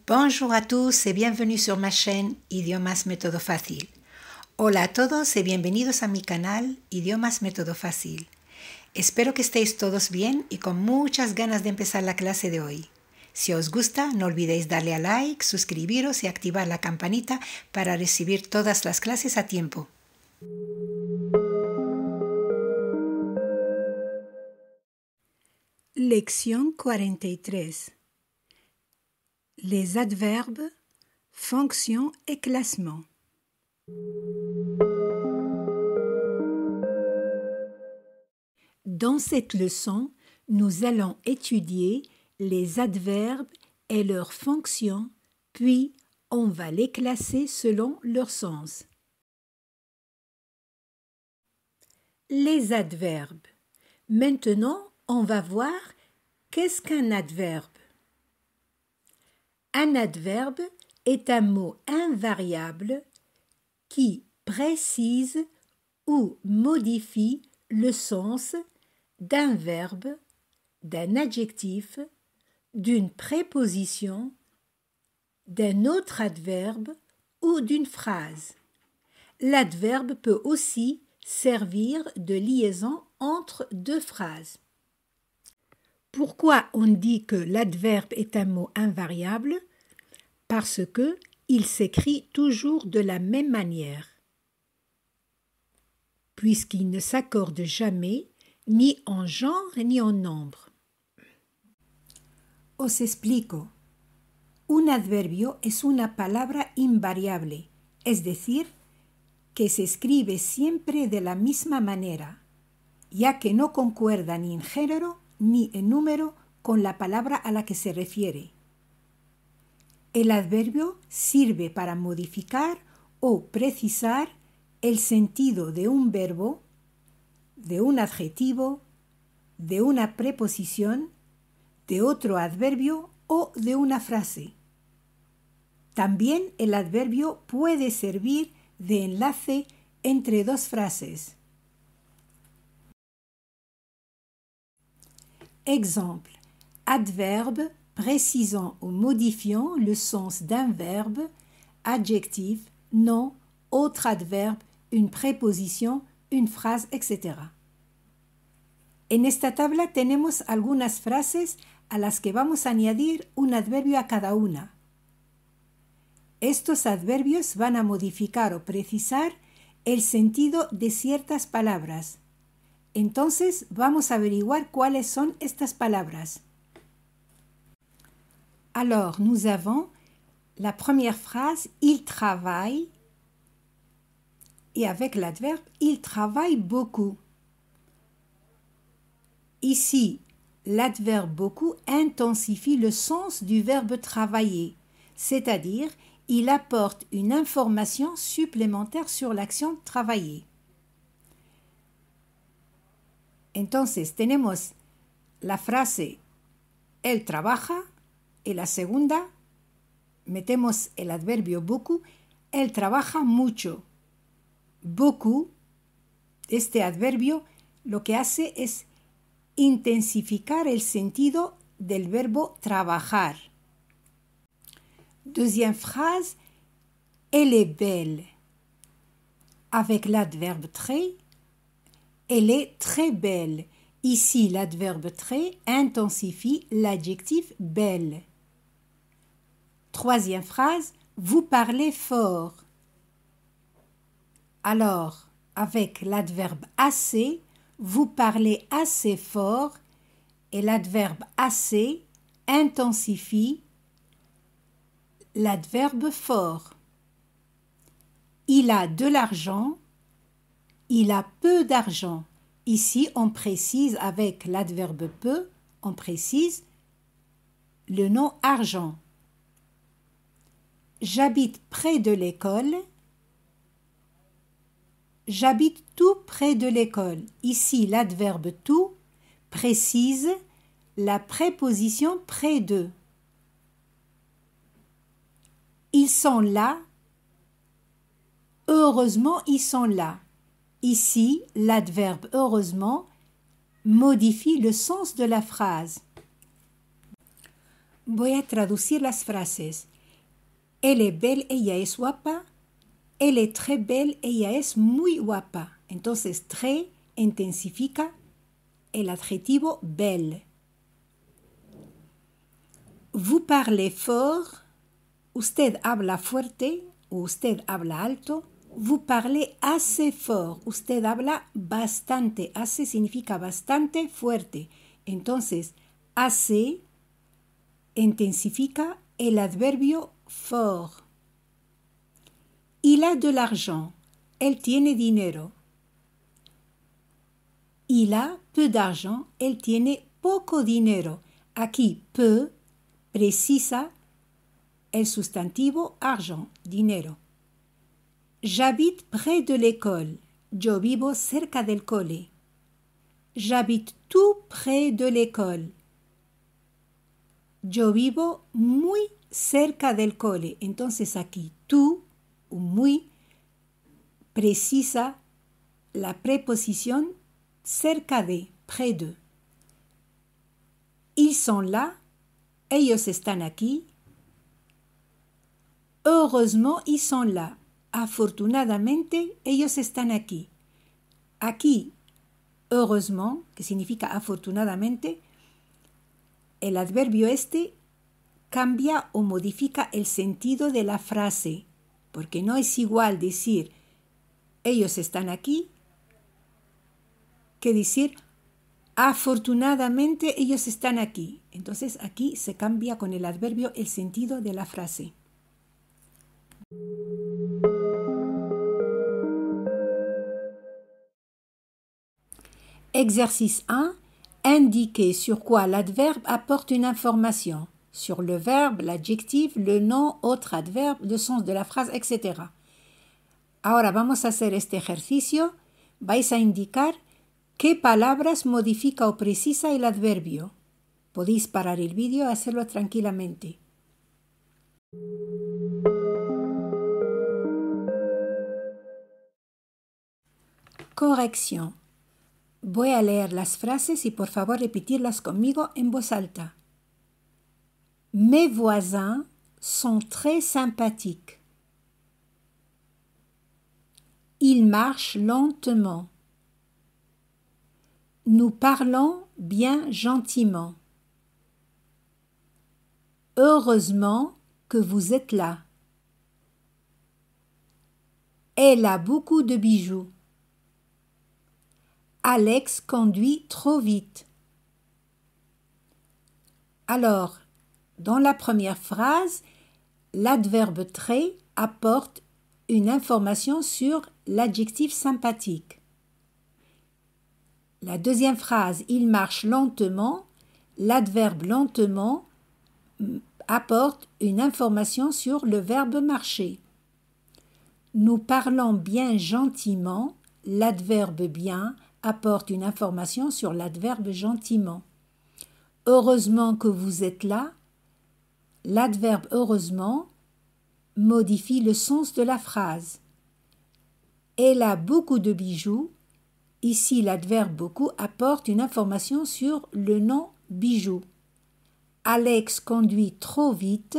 Bonjour à tous y bienvenue sur ma chaîne Idiomas Método Fácil. Hola a todos y bienvenidos a mi canal Idiomas Método Fácil. Espero que estéis todos bien y con muchas ganas de empezar la clase de hoy. Si os gusta, no olvidéis darle a like, suscribiros y activar la campanita para recibir todas las clases a tiempo. Lección 43. Les adverbes, fonctions et classements. Dans cette leçon, nous allons étudier les adverbes et leurs fonctions, puis on va les classer selon leur sens. Les adverbes. Maintenant, on va voir qu'est-ce qu'un adverbe. Un adverbe est un mot invariable qui précise ou modifie le sens d'un verbe, d'un adjectif, d'une préposition, d'un autre adverbe ou d'une phrase. L'adverbe peut aussi servir de liaison entre deux phrases. Pourquoi on dit que l'adverbe est un mot invariable? Parce que il s'écrit toujours de la même manière, puisqu'il ne s'accorde jamais ni en genre ni en nombre. Os explico. Un adverbio es una palabra invariable, es decir, que se escribe siempre de la misma manera, ya que no concuerda ni en género ni en número con la palabra a la que se refiere. El adverbio sirve para modificar o precisar el sentido de un verbo, de un adjetivo, de una preposición, de otro adverbio o de una frase. También el adverbio puede servir de enlace entre dos frases. Exemple, adverbe précisant ou modifiant le sens d'un verbe, adjectif, nom, autre adverbe, une préposition, une phrase, etc. En esta tabla tenemos algunas frases a las que vamos a añadir un adverbio a cada una. Estos adverbios van a modificar o precisar el sentido de ciertas palabras. Entonces vamos a averiguar cuáles son estas palabras. Alors, nous avons la première phrase « Il travaille » et avec l'adverbe « Il travaille beaucoup ». Ici, l'adverbe « beaucoup » intensifie le sens du verbe « travailler », c'est-à-dire il apporte une information supplémentaire sur l'action « travailler ». Entonces, tenemos la frase él trabaja y la segunda metemos el adverbio beaucoup, él trabaja mucho. Beaucoup, este adverbio lo que hace es intensificar el sentido del verbo trabajar. Deuxième phrase, elle est belle. Avec l'adverbe très, elle est très belle. Ici, l'adverbe très intensifie l'adjectif belle. Troisième phrase, vous parlez fort. Alors, avec l'adverbe assez, vous parlez assez fort et l'adverbe assez intensifie l'adverbe fort. Il a de l'argent. Il a peu d'argent. Ici, on précise avec l'adverbe peu, on précise le nom argent. J'habite près de l'école. J'habite tout près de l'école. Ici, l'adverbe tout précise la préposition près de. Ils sont là. Heureusement, ils sont là. Ici, l'adverbe « heureusement » modifie le sens de la phrase. Voy a traducir las frases. Él es belle, ella es guapa. Él es très belle, ella es muy guapa. Entonces, très intensifica el adjetivo belle. Vous parlez fort, usted habla fuerte o usted habla alto. Vous parlez assez fort, usted habla bastante. Assez significa bastante fuerte. Entonces, assez intensifica el adverbio fort. Il a de l'argent. Él tiene dinero. Il a peu d'argent. Él tiene poco dinero. Aquí, peu precisa el sustantivo argent, dinero. J'habite près de l'école. Yo vivo cerca del cole. J'habite tout près de l'école. Yo vivo muy cerca del cole. Entonces aquí, tú, o muy, precisa la preposición cerca de, près de. Ils sont là. Ellos están aquí. Heureusement, ils sont là. Afortunadamente, ellos están aquí. Aquí, heureusement, que significa afortunadamente, el adverbio este cambia o modifica el sentido de la frase, porque no es igual decir ellos están aquí que decir afortunadamente ellos están aquí. Entonces aquí se cambia con el adverbio el sentido de la frase. Exercice 1. Indiquer sur quoi l'adverbe apporte une information. Sur le verbe, l'adjectif, le nom, autre adverbe, le sens de la phrase, etc. Ahora vamos a hacer este ejercicio. Vais a indicar qué palabras modifica o precisa el adverbio. Podéis parar el vídeo y hacerlo tranquilamente. Corrección. Voy a leer las frases y por favor repetirlas conmigo en voz alta. Mes voisins sont très sympathiques. Ils marchent lentement. Nous parlons bien gentiment. Heureusement que vous êtes là. Elle a beaucoup de bijoux. Alex conduit trop vite. Alors, dans la première phrase, l'adverbe très apporte une information sur l'adjectif sympathique. La deuxième phrase, il marche lentement, l'adverbe lentement apporte une information sur le verbe marcher. Nous parlons bien gentiment, l'adverbe bien apporte une information sur l'adverbe gentiment. Heureusement que vous êtes là, l'adverbe heureusement modifie le sens de la phrase. Elle a beaucoup de bijoux. Ici, l'adverbe beaucoup apporte une information sur le nom bijoux. Alex conduit trop vite.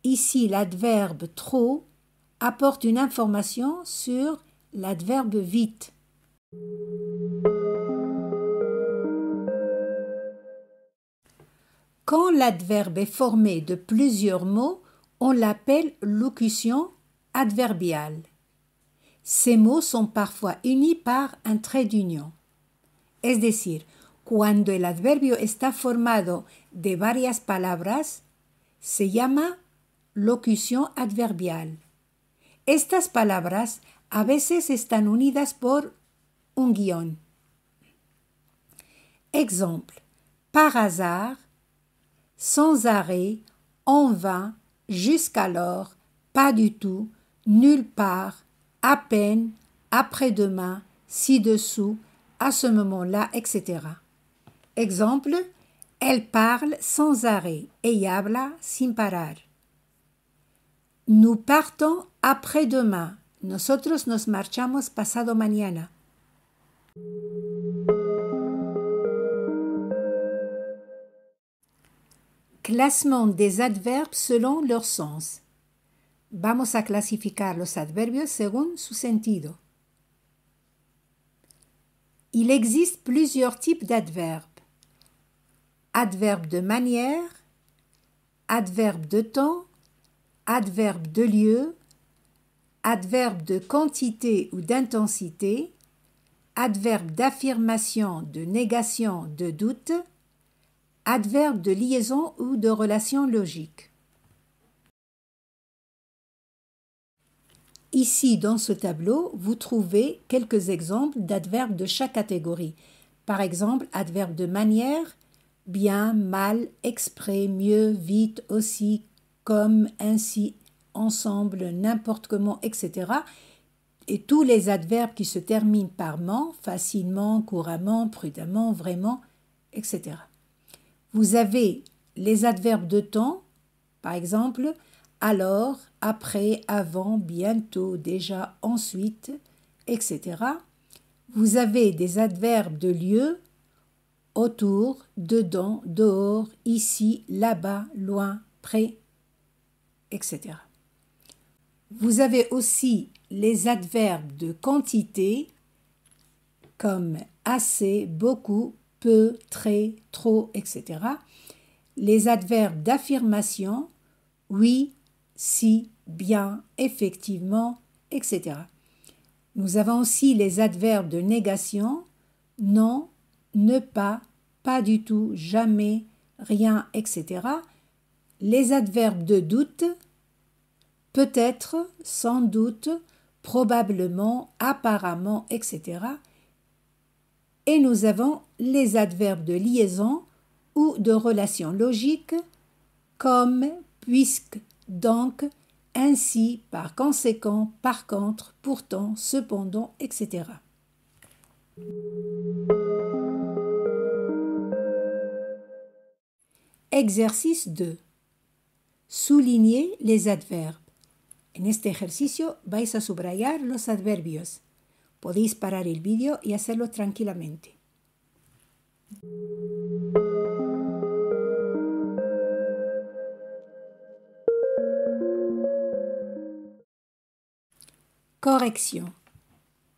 Ici, l'adverbe trop apporte une information sur l'adverbe vite. Quand l'adverbe est formé de plusieurs mots, on l'appelle locution adverbiale. Ces mots sont parfois unis par un trait d'union. Es decir, cuando el adverbio está formado de varias palabras, se llama locución adverbial. Estas palabras a veces están unidas por un guión. Exemple, par hasard, sans arrêt, en vain, jusqu'alors, pas du tout, nulle part, à peine, après-demain, ci-dessous, à ce moment-là, etc. Exemple, elle parle sans arrêt, ella habla sin parar. Nous partons après-demain, nosotros nos marchamos pasado mañana. Classement des adverbes selon leur sens. Vamos a clasificar los adverbios según su sentido. Il existe plusieurs types d'adverbes. Adverbe de manière, adverbe de temps, adverbe de lieu, adverbe de quantité ou d'intensité, adverbe d'affirmation, de négation, de doute, adverbe de liaison ou de relation logique. Ici, dans ce tableau, vous trouvez quelques exemples d'adverbes de chaque catégorie. Par exemple, adverbe de manière, bien, mal, exprès, mieux, vite, aussi, comme, ainsi, ensemble, n'importe comment, etc. Et tous les adverbes qui se terminent par ment, facilement, couramment, prudemment, vraiment, etc. Vous avez les adverbes de temps, par exemple, alors, après, avant, bientôt, déjà, ensuite, etc. Vous avez des adverbes de lieu, autour, dedans, dehors, ici, là-bas, loin, près, etc. Vous avez aussi les adverbes de quantité, comme assez, beaucoup, peu, très, trop, etc. Les adverbes d'affirmation, oui, si, bien, effectivement, etc. Nous avons aussi les adverbes de négation, non, ne pas, pas du tout, jamais, rien, etc. Les adverbes de doute, peut-être, sans doute, probablement, apparemment, etc. Et nous avons les adverbes de liaison ou de relation logique, comme, puisque, donc, ainsi, par conséquent, par contre, pourtant, cependant, etc. Exercice 2. Soulignez les adverbes. En este ejercicio vais a subrayar los adverbios. Podéis parar el vídeo y hacerlo tranquilamente. Corrección.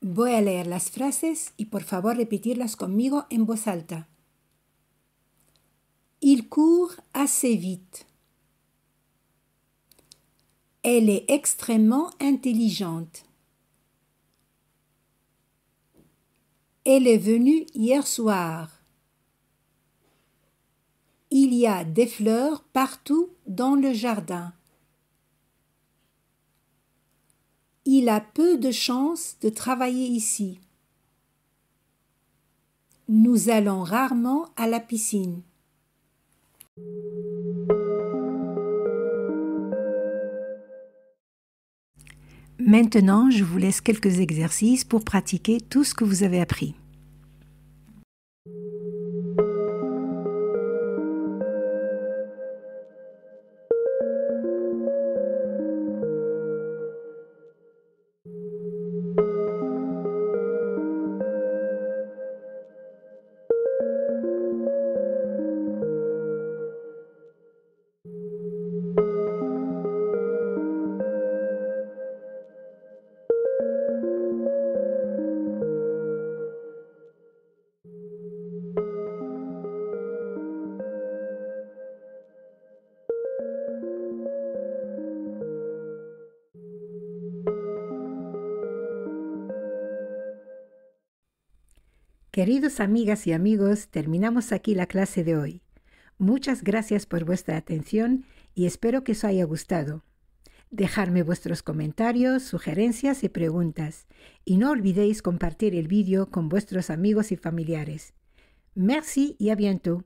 Voy a leer las frases y por favor repetirlas conmigo en voz alta. Il court assez vite. Elle est extrêmement intelligente. Elle est venue hier soir. Il y a des fleurs partout dans le jardin. Il a peu de chance de travailler ici. Nous allons rarement à la piscine. Maintenant, je vous laisse quelques exercices pour pratiquer tout ce que vous avez appris. Queridos amigas y amigos, terminamos aquí la clase de hoy. Muchas gracias por vuestra atención y espero que os haya gustado. Dejadme vuestros comentarios, sugerencias y preguntas. Y no olvidéis compartir el vídeo con vuestros amigos y familiares. Merci y à bientôt.